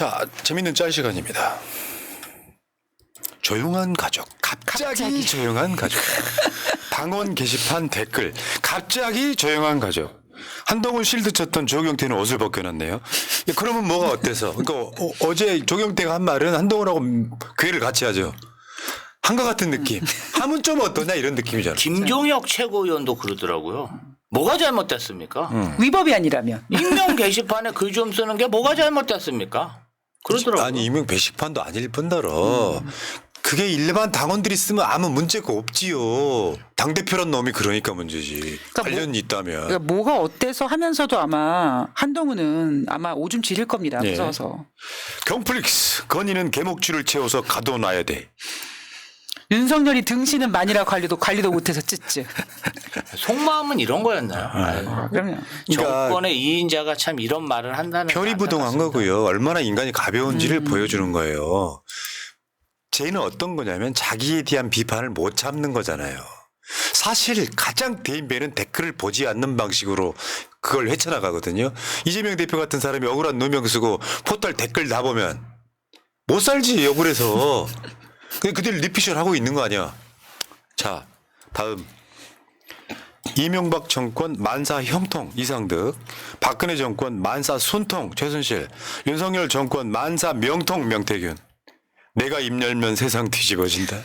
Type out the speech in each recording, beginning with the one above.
자, 재밌는 짤 시간입니다. 조용한 가족. 갑자기 조용한 가족. 당원 게시판 댓글. 갑자기 조용한 가족. 한동훈 실드 쳤던 조경태는 옷을 벗겨놨네요. 그러면 뭐가 어때서? 그러니까 어제 조경태가 한 말은 한동훈하고 괴를 같이 하죠. 한것 같은 느낌. 하면 좀 어떠냐 이런 느낌이잖아요. 김종혁 최고위원도 그러더라고요. 뭐가 잘못됐습니까? 위법이 아니라면. 익명 게시판에 글 좀 쓰는 게 뭐가 잘못됐습니까? 그러더라고요. 아니 익명 게시판도 아닐 뿐더러 그게 일반 당원들이 쓰면 아무 문제가 없지요. 당대표란 놈이 그러니까 문제지. 그러니까 관련이 있다면. 그러니까 뭐가 어때서 하면서도 아마 한동훈은 아마 오줌 지릴 겁니다. 네. 무서워서. 경플릭스. 건의는 개목줄을 채워서 가둬놔야 돼. 윤석열이 등신은 만이라 관리도 못해서 찌찌. 속마음은 이런 거였나요? 아유, 그럼요. 그러니까 정권의 2인자가 참 이런 말을 한다는 게 편의부동한 안타깝습니다. 거고요. 얼마나 인간이 가벼운지를 보여주는 거예요. 쟤는 어떤 거냐면 자기에 대한 비판을 못 참는 거잖아요. 사실 가장 대인배는 댓글을 보지 않는 방식으로 그걸 헤쳐나가거든요. 이재명 대표 같은 사람이 억울한 누명 쓰고 포털 댓글 다 보면 못 살지 억울해서. 그들 리피셜 하고 있는 거 아니야. 자, 다음. 이명박 정권 만사 형통 이상득, 박근혜 정권 만사 순통 최순실, 윤석열 정권 만사 명통 명태균. 내가 입 열면 세상 뒤집어진다.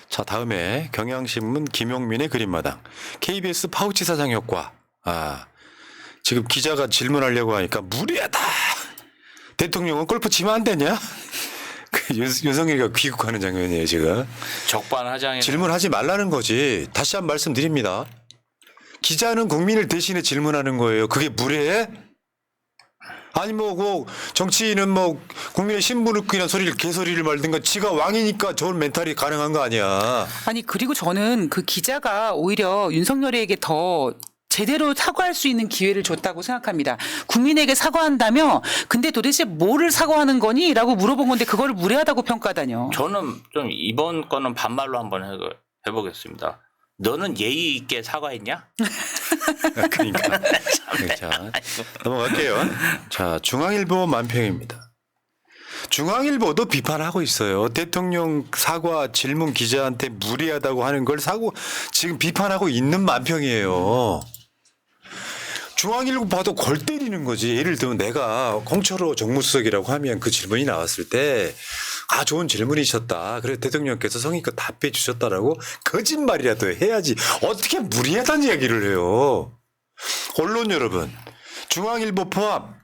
자, 다음에 경향신문 김용민의 그림마당. KBS 파우치 사장 효과. 지금 기자가 질문하려고 하니까 무리하다. 대통령은 골프 치면 안 되냐? 윤석열이가 귀국하는 장면이에요, 지금. 적반하장에 질문하지 말라는 거지. 다시 한 번 말씀드립니다. 기자는 국민을 대신해 질문하는 거예요. 그게 무례해? 아니 뭐 정치인은 뭐 국민의 신분을 소리를 개소리를 말든가 지가 왕이니까 좋은 멘탈이 가능한 거 아니야. 아니 그리고 저는 그 기자가 오히려 윤석열에게 더 제대로 사과할 수 있는 기회를 줬다고 생각합니다. 국민에게 사과한다며 근데 도대체 뭐를 사과하는 거니? 라고 물어본 건데 그거를 무례하다고 평가하다뇨. 저는 좀 이번 거는 반말로 한번 해보겠습니다. 너는 예의 있게 사과했냐? 그러니까. 자, 넘어갈게요. 자, 중앙일보 만평입니다. 중앙일보도 비판하고 있어요. 대통령 사과 질문 기자한테 무리하다고 하는 걸 지금 비판하고 있는 만평이에요. 중앙일보 봐도 골 때리는 거지. 예를 들면 내가 홍철호 정무수석이라고 하면 그 질문이 나왔을 때 좋은 질문이셨다. 그래서 대통령께서 성의껏 답해 주셨다라고 거짓말이라도 해야지. 어떻게 무리하다는 이야기를 해요. 언론 여러분, 중앙일보 포함,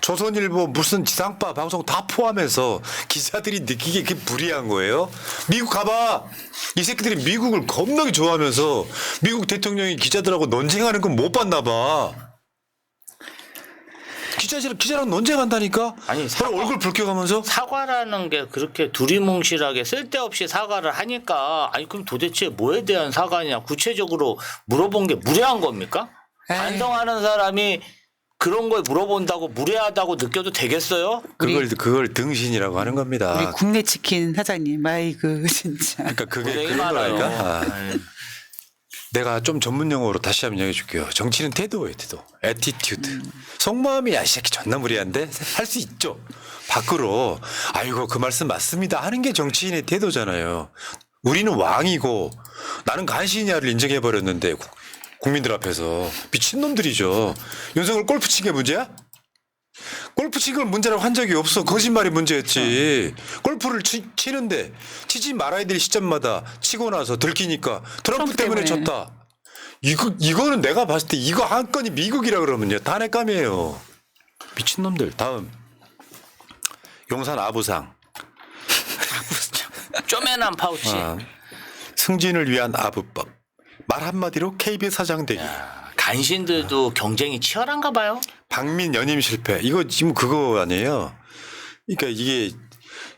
조선일보 무슨 지상파 방송 다 포함해서 기자들이 느끼기에 그게 무리한 거예요. 미국 가봐. 이 새끼들이 미국을 겁나게 좋아하면서 미국 대통령이 기자들하고 논쟁하는 건 못 봤나 봐. 기자랑 논쟁한다니까? 아니, 서로 얼굴 붉혀가면서? 사과라는 게 그렇게 두리뭉실하게 쓸데없이 사과를 하니까 아니 그럼 도대체 뭐에 대한 사과냐 구체적으로 물어본 게 무례한 겁니까? 에이. 반성하는 사람이 그런 걸 물어본다고 무례하다고 느껴도 되겠어요? 그걸 등신이라고 하는 겁니다. 우리 국내 치킨 사장님, 아이고 진짜. 그러니까 그게 고생이 그런 많아요. 거니까. 아유. 내가 좀 전문 용어로 다시 한번 얘기해 줄게요. 정치는 태도예요, 태도. 애티튜드. 속마음이 이 새끼 존나 무리한데 할 수 있죠. 밖으로 아이고 그 말씀 맞습니다 하는 게 정치인의 태도잖아요. 우리는 왕이고 나는 간신이야를 인정해 버렸는데 국민들 앞에서 미친놈들이죠. 윤석열 골프 친 게 문제야? 골프 친 걸 문제라고 한 적이 없어. 거짓말이 문제였지. 골프를 치는데 치지 말아야 될 시점마다 치고 나서 들키니까 트럼프 때문에 졌다. 이거는 내가 봤을 때 이거 한 건이 미국이라 그러면요. 탄핵감이에요. 미친놈들. 다음. 용산 아부상. 쪼매난 파우치. 승진을 위한 아부법. 말 한마디로 KBS 사장 되기. 간신들도 경쟁이 치열한가 봐요. 박민 연임 실패. 이거 지금 그거 아니에요. 그러니까 이게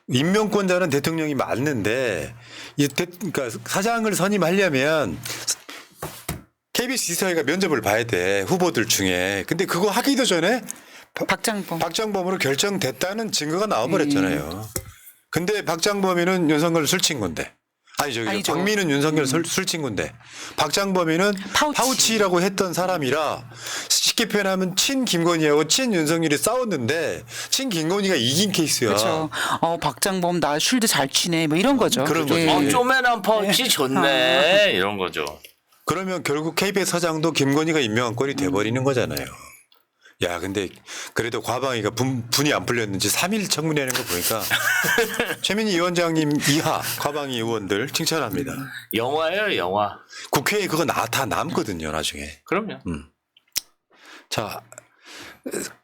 임명권자는 대통령이 맞는데 그러니까 사장을 선임하려면 KBS 지사회가 면접을 봐야 돼. 후보들 중에. 근데 그거 하기도 전에 박장범으로 결정됐다는 증거가 나와버렸잖아요. 근데 박장범이는 윤석열을 술 친 건데 아니 저기 아니죠. 박민은 윤석열 술친구인데 박장범이는 파우치. 라고 했던 사람이라 쉽게 표현하면 친 김건희하고 친 윤석열이 싸웠는데 친 김건희가 이긴 케이스야. 그렇죠. 박장범 나 쉴드 잘 치네. 뭐 이런 거죠. 그런 예. 거죠. 쪼매난 파우치 좋네. 이런 거죠. 그러면 결국 KBS 사장도 김건희가 임명한 꼴이 돼버리는 거잖아요. 야, 근데 그래도 과방위가 분이 안 풀렸는지 3일 청문회하는 거 보니까 최민희 위원장님 이하 과방위 의원들 칭찬합니다. 영화예요, 영화. 국회에 그거 다 남거든요, 나중에. 그럼요. 자,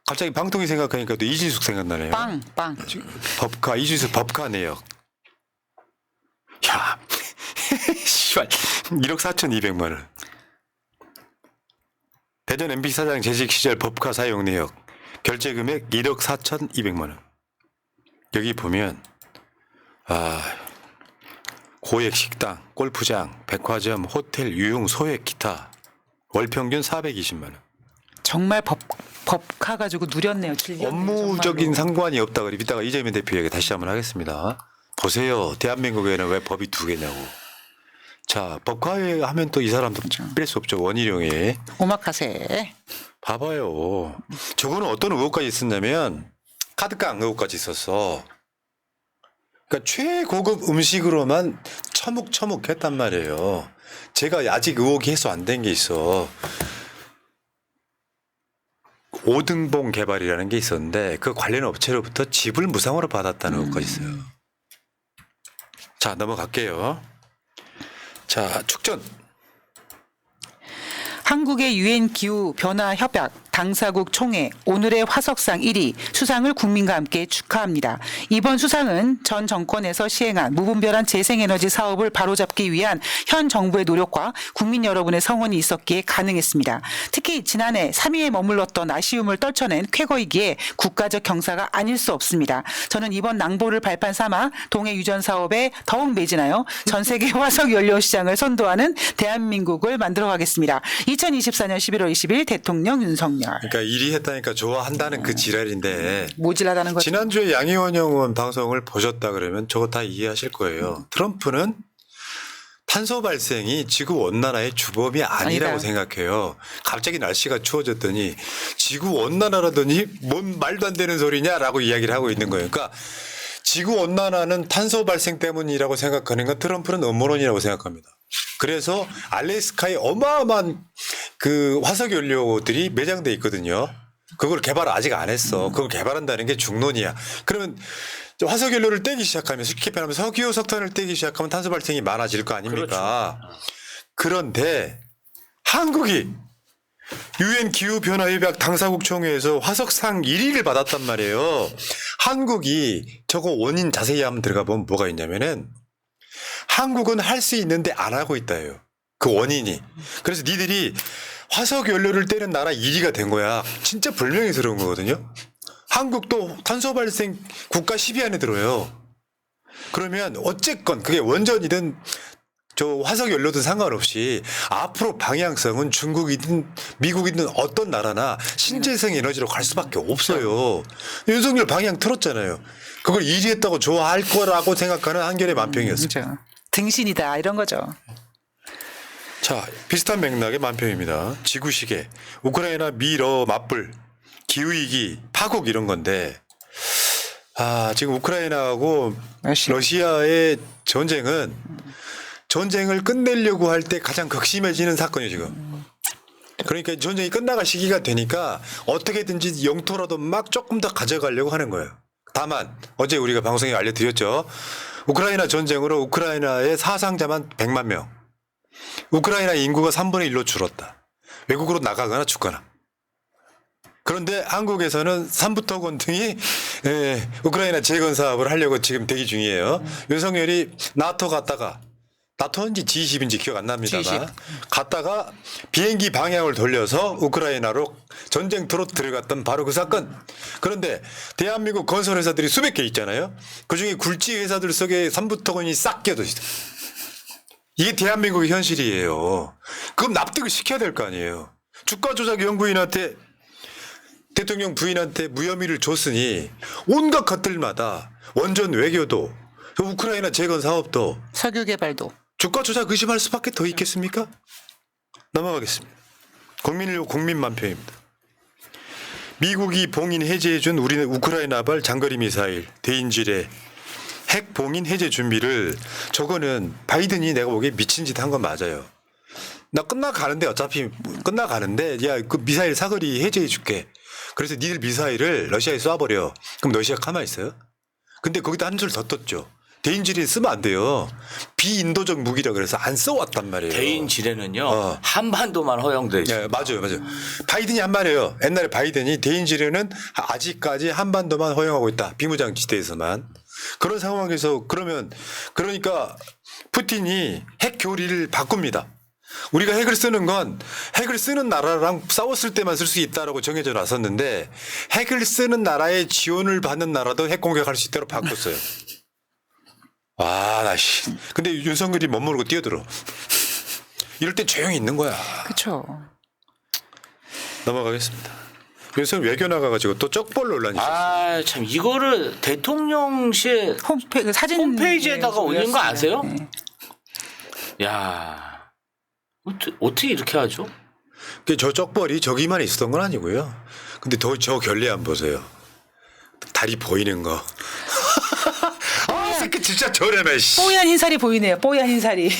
갑자기 방통위 생각하니까 또 이진숙 생각나네요. 빵. 법카, 이진숙 법카 내역. 야, 씨발, 1억 4,200만 원. 대전 MBC 사장 재직 시절 법카 사용 내역. 결제 금액 1억 4,200만 원. 여기 보면 고액 식당, 골프장, 백화점, 호텔, 유흥, 소액, 기타 월 평균 420만 원. 정말 법카 가지고 누렸네요. 질렸네요, 업무적인 정말로. 상관이 없다 그래. 이따가 이재명 대표에게 다시 한번 하겠습니다. 보세요. 대한민국에는 왜 법이 두 개냐고. 자, 법카에 하면 또 이 사람도 뺄 수 없죠. 원희룡이. 오마카세. 봐봐요. 저거는 어떤 의혹까지 있었냐면 카드깡 의혹까지 있었어. 그러니까 최고급 음식으로만 처묵처묵했단 말이에요. 제가 아직 의혹이 해소 안 된 게 있어. 5등봉 개발이라는 게 있었는데 그 관련 업체로부터 집을 무상으로 받았다는 의혹까지 있어요. 자, 넘어갈게요. 자, 축전. 한국의 유엔 기후 변화 협약 당사국 총회 오늘의 화석상 1위 수상을 국민과 함께 축하합니다. 이번 수상은 전 정권에서 시행한 무분별한 재생에너지 사업을 바로잡기 위한 현 정부의 노력과 국민 여러분의 성원이 있었기에 가능했습니다. 특히 지난해 3위에 머물렀던 아쉬움을 떨쳐낸 쾌거이기에 국가적 경사가 아닐 수 없습니다. 저는 이번 낭보를 발판 삼아 동해 유전 사업에 더욱 매진하여 전 세계 화석 연료 시장을 선도하는 대한민국을 만들어 가겠습니다. 2024년 11월 20일 대통령 윤석열. 그러니까 일이 했다니까 좋아한다는 그 지랄인데 모질하다는 거죠. 지난주에 양희원 의원 방송을 보셨다 그러면 저거 다 이해하실 거예요. 트럼프는 탄소 발생이 지구 온난화의 주범이 아니라고 아니다. 생각해요. 갑자기 날씨가 추워졌더니 지구 온난화라더니 뭔 말도 안 되는 소리냐라고 이야기를 하고 있는 거예요. 그러니까 지구 온난화는 탄소 발생 때문이라고 생각하는 건 트럼프는 음모론이라고 생각합니다. 그래서 알래스카에 어마어마한 그 화석 연료들이 매장돼 있거든요. 그걸 개발을 아직 안 했어. 그걸 개발한다는 게 중론이야. 그러면 화석 연료를 떼기 시작하면 쉽게 표현하면 석유, 석탄을 떼기 시작하면 탄소 발생이 많아질 거 아닙니까? 그런데 한국이 유엔 기후변화협약 당사국 총회에서 화석상 1위를 받았단 말이에요. 한국이 저거 원인 자세히 한번 들어가 보면 뭐가 있냐면은 한국은 할 수 있는데 안 하고 있다예요. 그 원인이. 그래서 니들이 화석 연료를 떼는 나라 1위가 된 거야. 진짜 불명예스러운 거거든요. 한국도 탄소 발생 국가 10위 안에 들어요. 그러면 어쨌건 그게 원전이든 저 화석 연료든 상관없이 앞으로 방향성은 중국이든 미국이든 어떤 나라나 신재생 에너지로 갈 수밖에 없어요. 윤석열 방향 틀었잖아요. 그걸 1위 했다고 좋아할 거라고 생각하는 한결의 만평이었어요. 그렇죠. 등신이다 이런 거죠. 자, 비슷한 맥락의 만평입니다. 지구시계, 우크라이나 미러 맞불, 기후위기, 파국 이런 건데 지금 우크라이나하고 러시아의 전쟁은 전쟁을 끝내려고 할 때 가장 극심해지는 사건이에요, 지금. 그러니까 전쟁이 끝나갈 시기가 되니까 어떻게든지 영토라도 막 조금 더 가져가려고 하는 거예요. 다만 어제 우리가 방송에 알려드렸죠. 우크라이나 전쟁으로 우크라이나의 사상자만 100만 명. 우크라이나 인구가 3분의 1로 줄었다. 외국으로 나가거나 죽거나. 그런데 한국에서는 산부터 권등이 우크라이나 재건 사업을 하려고 지금 대기 중이에요. 윤석열이 나토 갔다가 나토인지 G20인지 기억 안 납니다만 G20. 갔다가 비행기 방향을 돌려서 우크라이나로 전쟁터로 들어갔던 바로 그 사건. 그런데 대한민국 건설회사들이 수백 개 있잖아요. 그중에 굴지 회사들 속에 산부터건이 싹 껴져 있어요. 이게 대한민국의 현실이에요. 그럼 납득을 시켜야 될 거 아니에요. 주가 조작 연구인한테 대통령 부인한테 무혐의를 줬으니 온갖 것들마다 원전 외교도 우크라이나 재건 사업도 석유 개발도. 주가 조작 의심할 수밖에 더 있겠습니까? 넘어가겠습니다. 국민 만평입니다. 미국이 봉인 해제해준 우리는 우크라이나발 장거리 미사일 대인지뢰 핵 봉인 해제 준비를 저거는 바이든이 내가 보기에 미친 짓 한 건 맞아요. 나 끝나가는데 어차피 끝나가는데 야 그 미사일 사거리 해제해 줄게. 그래서 니들 미사일을 러시아에 쏴버려. 그럼 러시아 가만히 있어요? 근데 거기다 한 줄 더 떴죠. 대인지뢰 쓰면 안 돼요. 비인도적 무기라 그래서 안 써왔단 말이에요. 대인 지뢰는요 한반도만 허용돼 있어요. 네, 맞아요. 바이든이 한 말이에요. 옛날에 바이든이 대인지뢰는 아직까지 한반도만 허용하고 있다. 비무장지대에서만. 그런 상황에서 그러니까 푸틴이 핵 교리를 바꿉니다. 우리가 핵을 쓰는 건 핵을 쓰는 나라랑 싸웠을 때만 쓸 수 있다라고 정해져 놨었는데 핵을 쓰는 나라의 지원을 받는 나라도 핵 공격할 수 있도록 바꿨어요. 와, 근데 윤석열이 못 모르고 뛰어들어. 이럴 땐 조용히 있는 거야. 그렇죠. 넘어가겠습니다. 윤석열 외교 나가가지고 또 쪽벌 논란이 있었어요. 아, 참 이거를 대통령실 사진 홈페이지에다가 올린 거 아세요? 네. 야, 어떻게 이렇게 하죠? 저 쪽벌이 저기만 있었던 건 아니고요. 근데 저 결례안 보세요. 다리 보이는 거. 아, 새끼 진짜 저렴해. 뽀얀 흰살이 보이네요. 뽀얀 흰살이.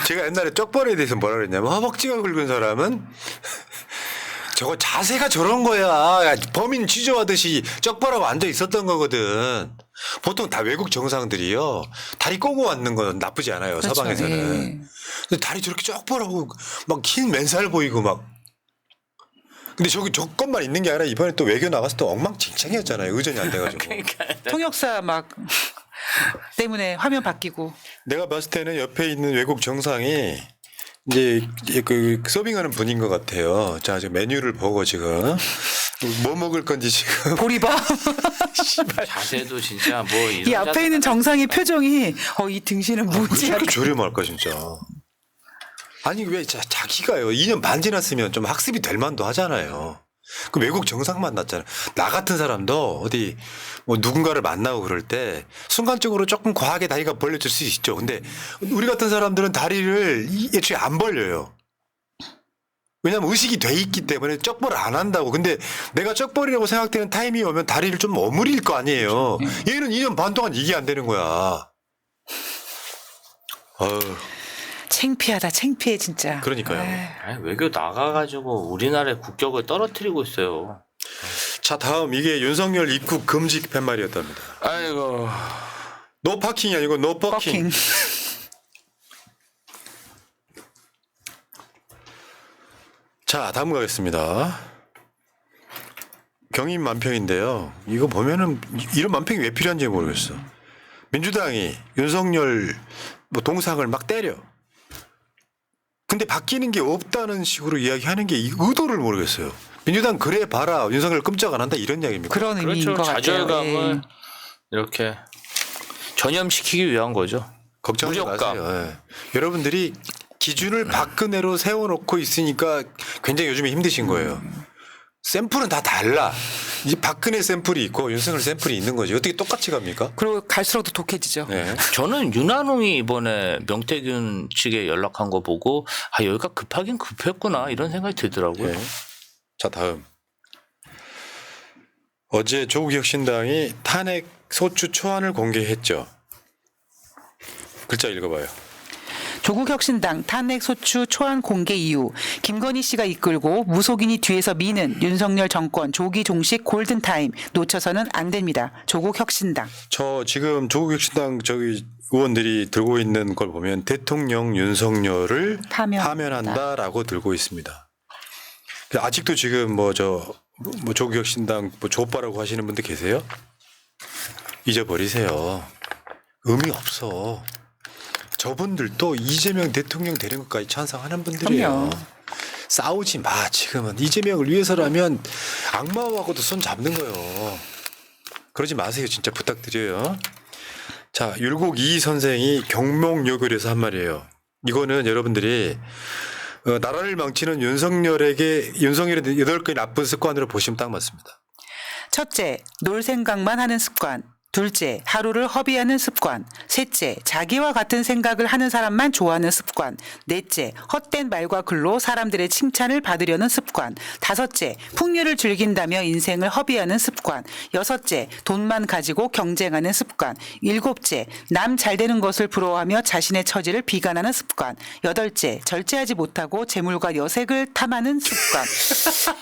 제가 옛날에 쪽벌에 대해서 뭐라 그랬냐면 허벅지가 굵은 사람은 저거 자세가 저런 거야. 범인 취조하듯이 쪽벌하고 앉아 있었던 거거든. 보통 다 외국 정상들이요. 다리 꼬고 앉는 건 나쁘지 않아요. 그렇죠. 서방에서는. 예. 근데 다리 저렇게 쪽벌하고 막 흰 맨살 보이고 막. 근데 저것만 있는 게 아니라 이번에 또 외교 나가서 또 엉망진창이었잖아요. 의전이 안 돼가지고. 그러니까 통역사 막 때문에 화면 바뀌고. 내가 봤을 때는 옆에 있는 외국 정상이 이제 그 서빙하는 분인 것 같아요. 자, 지금 메뉴를 보고 지금 뭐 먹을 건지 지금. 보리밥. 자세도 진짜 뭐 이런 이 앞에 있는 정상의 표정이 이 등신은 왜 뭐지? 저렇게 저렴할까 진짜. 아니 왜 자기가요 2년 반 지났으면 좀 학습이 될 만도 하잖아요. 그 외국 정상 만났잖아요. 나 같은 사람도 어디 뭐 누군가를 만나고 그럴 때 순간적으로 조금 과하게 다리가 벌려질 수 있죠. 근데 우리 같은 사람들은 다리를 애초에 안 벌려요. 왜냐하면 의식이 돼 있기 때문에 쪽벌을 안 한다고. 근데 내가 쪽벌이라고 생각되는 타임이 오면 다리를 좀 오므릴 거 아니에요. 얘는 2년 반 동안 이게 안 되는 거야. 창피하다. 창피해 진짜. 그러니까요. 아니, 외교 나가가지고 우리나라의 국격을 떨어뜨리고 있어요. 자, 다음 이게 윤석열 입국 금지 팻말이었답니다. 아이고. 노 파킹이 아니고 노 버킹. 버킹. 자, 다음 가겠습니다. 경인 만평인데요. 이거 보면은 이런 만평이 왜 필요한지 모르겠어. 민주당이 윤석열 뭐 동상을 막 때려. 근데 바뀌는 게 없다는 식으로 이야기하는 게 이 의도를 모르겠어요. 민주당 그래 봐라 윤석열 끔찍 안 한다 이런 이야기입니까? 그런 의미인 그렇죠. 것 같아요. 좌절감을 예. 이렇게 전염시키기 위한 거죠. 걱정하지 무력감. 마세요. 예. 여러분들이 기준을 박근혜로 세워놓고 있으니까 굉장히 요즘에 힘드신 거예요. 샘플은 다 달라. 이 박근혜 샘플이 있고 윤석열 샘플이 있는 거지. 어떻게 똑같이 갑니까? 그리고 갈수록 더 독해지죠. 네. 저는 윤한홍이 이번에 명태균 측에 연락한 거 보고 여기가 급하긴 급했구나 이런 생각이 들더라고요. 네. 자, 다음. 어제 조국혁신당이 탄핵 소추 초안을 공개했죠. 글자 읽어봐요. 조국혁신당 탄핵 소추 초안 공개 이후 김건희 씨가 이끌고 무속인이 뒤에서 미는 윤석열 정권 조기 종식 골든타임 놓쳐서는 안 됩니다. 조국혁신당. 저 지금 조국혁신당 의원들이 들고 있는 걸 보면 대통령 윤석열을 파면한다라고 들고 있습니다. 아직도 지금 뭐 조국혁신당 조빠라고 하시는 분들 계세요? 잊어버리세요. 의미 없어. 저분들도 이재명 대통령 되는 것까지 찬성하는 분들이에요. 그럼요. 싸우지 마. 지금은 이재명을 위해서라면 악마하고도 손 잡는 거예요. 그러지 마세요. 진짜 부탁드려요. 자, 율곡 이 선생이 경목요결에서 한 말이에요. 이거는 여러분들이 나라를 망치는 윤석열의 8가지 나쁜 습관으로 보시면 딱 맞습니다. 첫째, 놀 생각만 하는 습관. 둘째, 하루를 허비하는 습관. 셋째, 자기와 같은 생각을 하는 사람만 좋아하는 습관. 넷째, 헛된 말과 글로 사람들의 칭찬을 받으려는 습관. 다섯째, 풍류를 즐긴다며 인생을 허비하는 습관. 여섯째, 돈만 가지고 경쟁하는 습관. 일곱째, 남 잘 되는 것을 부러워하며 자신의 처지를 비관하는 습관. 여덟째, 절제하지 못하고 재물과 여색을 탐하는 습관.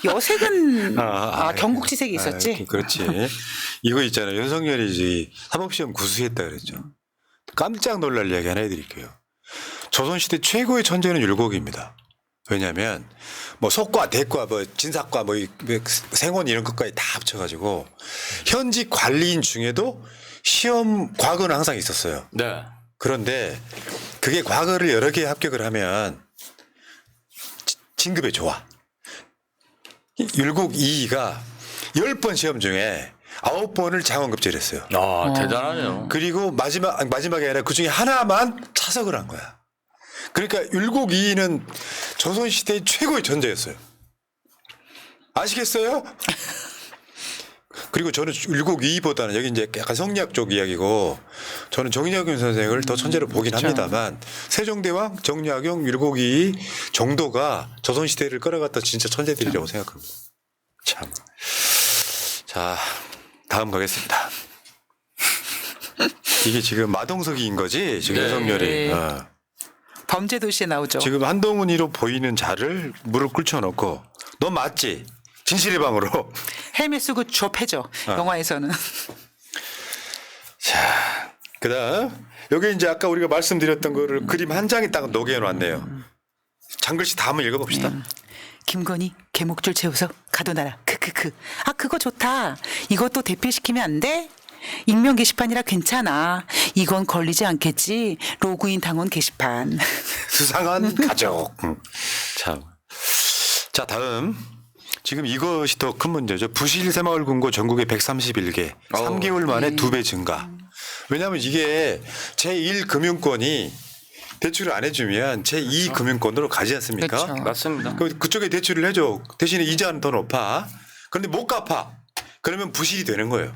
여색은 경국지색이 있었지. 그렇지. 이거 있잖아요. 윤석열이 사법시험 구수했다 그랬죠. 깜짝 놀랄 이야기 하나 해드릴게요. 조선시대 최고의 천재는 율곡입니다. 왜냐하면 뭐 속과 대과 뭐 진사과 뭐 생원 이런 것까지 다 합쳐가지고 현직 관리인 중에도 시험 과거는 항상 있었어요. 네. 그런데 그게 과거를 여러 개 합격을 하면 진급에 좋아. 율곡 2가 10번 시험 중에 9번을 장원급제를 했어요. 아, 대단하네요. 그리고 마지막에 아니라 그 중에 하나만 차석을 한 거야. 그러니까 율곡 2는 조선시대의 최고의 천재였어요. 아시겠어요? 그리고 저는 율곡 2보다는 여기 이제 약간 성리학 쪽 이야기고 저는 정약용 선생을 더 천재로 보긴 합니다만 세종대왕, 정약용, 율곡 2 정도가 조선시대를 끌어갔던 진짜 천재들이라고 생각합니다. 참. 자, 다음 가겠습니다. 이게 지금 마동석이인 거지? 지금 윤석열이. 네. 범죄도시에 나오죠. 지금 한동훈이로 보이는 자를 무릎 꿇혀놓고 너 맞지? 진실의 방으로. 헬멧 쓰고 좁혀져. 영화에서는. 자, 그다음 여기 이제 아까 우리가 말씀드렸던 거를 그림 한 장에 딱 녹여놨네요. 장글씨 다 한번 읽어봅시다. 김건희 개목줄 채워서 가둬놔라. 크크크. 아 그거 좋다. 이것도 대표시키면 안 돼? 익명 게시판이라 괜찮아. 이건 걸리지 않겠지. 로그인 당원 게시판. 수상한 가족. 참. 자, 다음. 지금 이것이 더 큰 문제죠. 부실 새마을 금고 전국에 131개. 3개월 만에 2배 증가. 왜냐하면 이게 제1금융권이 대출을 안 해주면 제2금융권으로 가지 않습니까? 그렇죠. 맞습니다. 그쪽에 대출을 해줘. 대신에 이자는 더 높아. 그런데 못 갚아. 그러면 부실이 되는 거예요.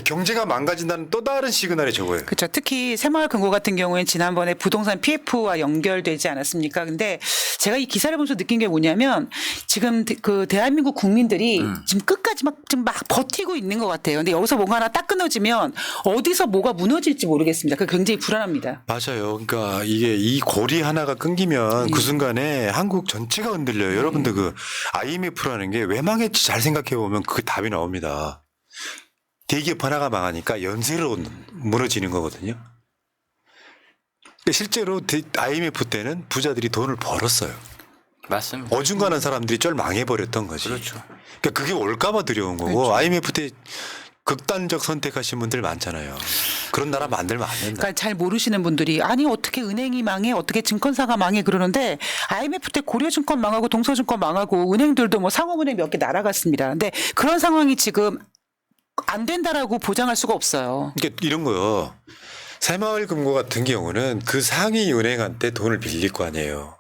경제가 망가진다는 또 다른 시그널이 저거예요. 그렇죠. 특히 새마을 금고 같은 경우에는 지난번에 부동산 PF와 연결되지 않았습니까? 근데 제가 이 기사를 보면서 느낀 게 뭐냐면 지금 그 대한민국 국민들이 지금 끝까지 막 버티고 있는 것 같아요. 근데 여기서 뭔가 하나 딱 끊어지면 어디서 뭐가 무너질지 모르겠습니다. 그 굉장히 불안합니다. 맞아요. 그러니까 이게 이 고리 하나가 끊기면 그 순간에 한국 전체가 흔들려요. 여러분들 그 IMF라는 게 왜 망했지 잘 생각해 보면 그게 답이 나옵니다. 대기업 하나가 망하니까 연쇄로 무너지는 거거든요. 실제로 IMF 때는 부자들이 돈을 벌었어요. 맞습니다. 어중간한 사람들이 쩔 망해버렸던 거지. 그렇죠. 그러니까 그게 올까봐 두려운 거고 그렇죠. IMF 때 극단적 선택하신 분들 많잖아요. 그런 나라 만들면 안 된다. 그러니까 잘 모르시는 분들이 아니 어떻게 은행이 망해 어떻게 증권사가 망해 그러는데 IMF 때 고려증권 망하고 동서증권 망하고 은행들도 뭐 상업은행 몇 개 날아갔습니다. 근데 그런 상황이 지금 안 된다라고 보장할 수가 없어요. 그러니까 이런 거요. 새마을금고 같은 경우는 그 상위 은행한테 돈을 빌릴 거 아니에요.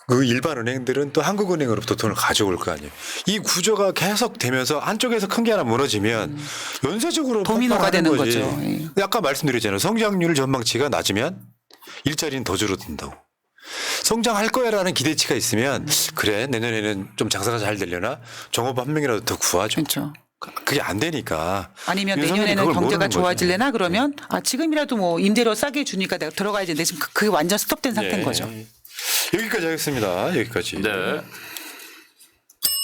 그 일반 은행들은 또 한국은행으로부터 돈을 가져올 거 아니에요. 이 구조가 계속 되면서 한쪽에서 큰 게 하나 무너지면 연쇄적으로 도미노가 되는 거지. 거죠. 예. 아까 말씀드렸잖아요. 성장률 전망치가 낮으면 일자리는 더 줄어든다고. 성장할 거야라는 기대치가 있으면 그래 내년에는 좀 장사가 잘 되려나 종업 한 명이라도 더 구하죠. 그렇죠. 그게 안 되니까. 아니면 윤석열이 내년에는 그걸 경제가 모르는 거죠. 좋아질래나 그러면 아 지금이라도 뭐 임대료 싸게 주니까 내가 들어가야 되는데 지금 그게 완전 스톱된 상태인 예. 거죠. 여기까지 하겠습니다. 여기까지. 네.